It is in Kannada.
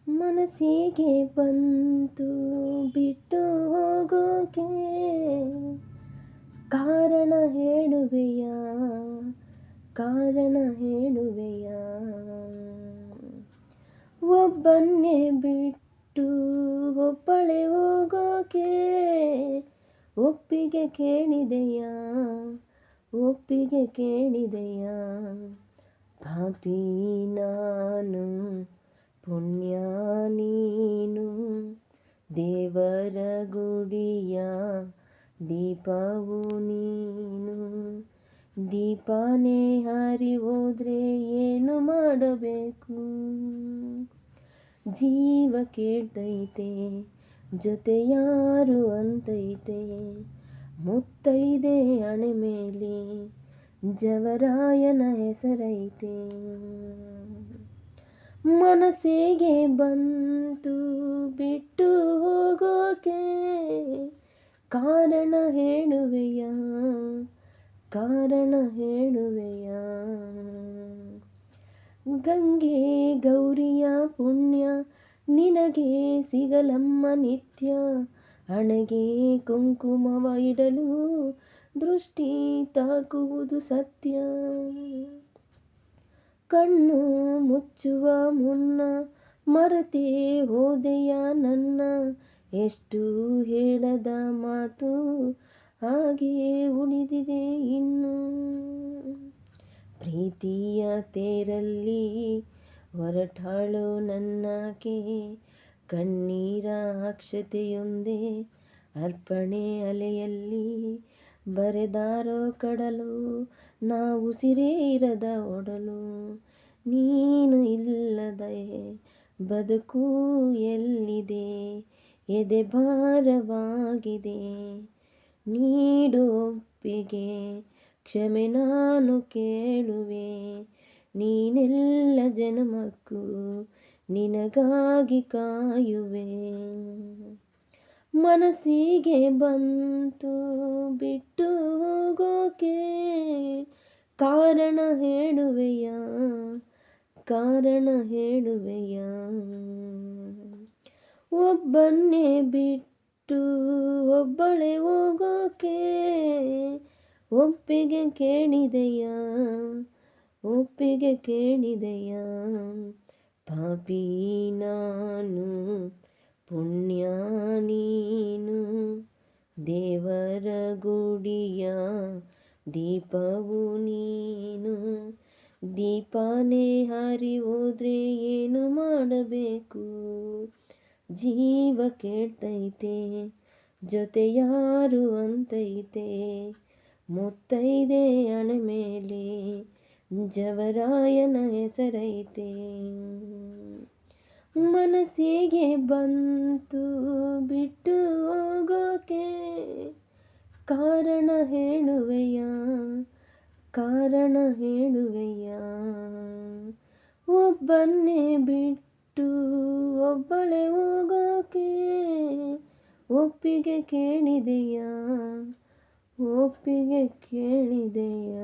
ಮನಸ್ಸಿಗೆ ಬಂತು ಬಿಟ್ಟು ಹೋಗೋಕೆ, ಕಾರಣ ಹೇಳುವೆಯ, ಕಾರಣ ಹೇಳುವೆಯ. ಒಬ್ಬನ್ನೇ ಬಿಟ್ಟು ಒಬ್ಬಳೆ ಹೋಗೋಕೆ ಒಪ್ಪಿಗೆ ಕೇಳಿದೆಯ, ಒಪ್ಪಿಗೆ ಕೇಳಿದೆಯ. ಪಾಪಿ ನಾನು ಪುಣ್ಯ ನೀನು, ದೇವರ ಗುಡಿಯ ದೀಪವು ನೀನು. ದೀಪನೇ ಹಾರಿ ಹೋದ್ರೆ ಏನು ಮಾಡಬೇಕು? ಜೀವ ಕೇಳ್ತೈತೆ ಜೊತೆ ಯಾರು ಅಂತೈತೆ, ಮುತ್ತೈದೆ ಹಣೆ ಮೇಲೆ ಜವರಾಯನ ಹೆಸರೈತೆ. ಮನಸ್ಸಿಗೆ ಬಂತು ಬಿಟ್ಟು ಹೋಗೋಕೆ, ಕಾರಣ ಹೇಳುವೆಯ, ಕಾರಣ ಹೇಳುವೆಯ. ಗಂಗೆ ಗೌರಿಯ ಪುಣ್ಯ ನಿನಗೆ ಸಿಗಲಮ್ಮ ನಿತ್ಯ, ಹಣೆಗೆ ಕುಂಕುಮವ ಇಡಲು ದೃಷ್ಟಿ ತಾಕುವುದು ಸತ್ಯ. ಕಣ್ಣು ಮುಚ್ಚುವ ಮುನ್ನ ಮರೆತೇ ಹೋದೆಯ ನನ್ನ, ಎಷ್ಟು ಹೇಳದ ಮಾತು ಹಾಗೆ ಉಳಿದಿದೆ ಇನ್ನು. ಪ್ರೀತಿಯ ತೇರಲ್ಲಿ ಹೊರಟಾಳು ನನ್ನಾಕೆ, ಕಣ್ಣೀರ ಅಕ್ಷತೆಯೊಂದೇ ಅರ್ಪಣೆ ಅಲೆಯಲ್ಲಿ ಬರೆದಾರೋ ಕಡಲು, ನಾವು ಉಸಿರೇ ಇರದ ಒಡಲು. ನೀನು ಇಲ್ಲದೆ ಬದುಕು ಎಲ್ಲಿದೆ, ಎದೆ ಭಾರವಾಗಿದೆ. ನೀಡು ಒಪ್ಪಿಗೆ ಕ್ಷಮೆ ನಾನು ಕೇಳುವೆ, ನೀನೆಲ್ಲ ಜನ್ಮಕ್ಕೂ ನಿನಗಾಗಿ ಕಾಯುವೆ. ಮನಸ್ಸಿಗೆ ಬಂತು ಬಿಟ್ಟು ಹೋಗೋಕೆ, ಕಾರಣ ಹೇಳುವೆಯ, ಕಾರಣ ಹೇಳುವೆಯ. ಒಬ್ಬನ್ನೇ ಬಿಟ್ಟು ಒಬ್ಬಳೆ ಹೋಗೋಕೆ ಒಪ್ಪಿಗೆ ಕೇಳಿದೆಯ, ಒಪ್ಪಿಗೆ ಕೇಳಿದೆಯ. ಪಾಪಿ ನಾನು ಪುಣ್ಯ ನೀನು, ದೇವರ ಗುಡಿಯ ದೀಪವು ನೀನು. ದೀಪನೇ ಹಾರಿ ಹೋದ್ರೆ ಏನು ಮಾಡಬೇಕು? ಜೀವ ಕೇಳ್ತೈತೆ ಜೊತೆ ಯಾರು ಅಂತೈತೆ, ಮುತ್ತೈದೆ ಹಣೆ ಮೇಲೆ ಜವರಾಯನ ಹೆಸರೈತೆ. ಮನಸ್ಸಿಗೆ ಬಂತು ಬಿಟ್ಟು ಹೋಗೋಕೆ, ಕಾರಣ ಹೇಳುವೆಯ, ಕಾರಣ ಹೇಳುವೆಯ. ಒಬ್ಬನ್ನೇ ಬಿಟ್ಟು ಒಬ್ಬಳೆ ಹೋಗೋಕೆ ಒಪ್ಪಿಗೆ ಕೇಳಿದೆಯ, ಒಪ್ಪಿಗೆ ಕೇಳಿದೆಯ.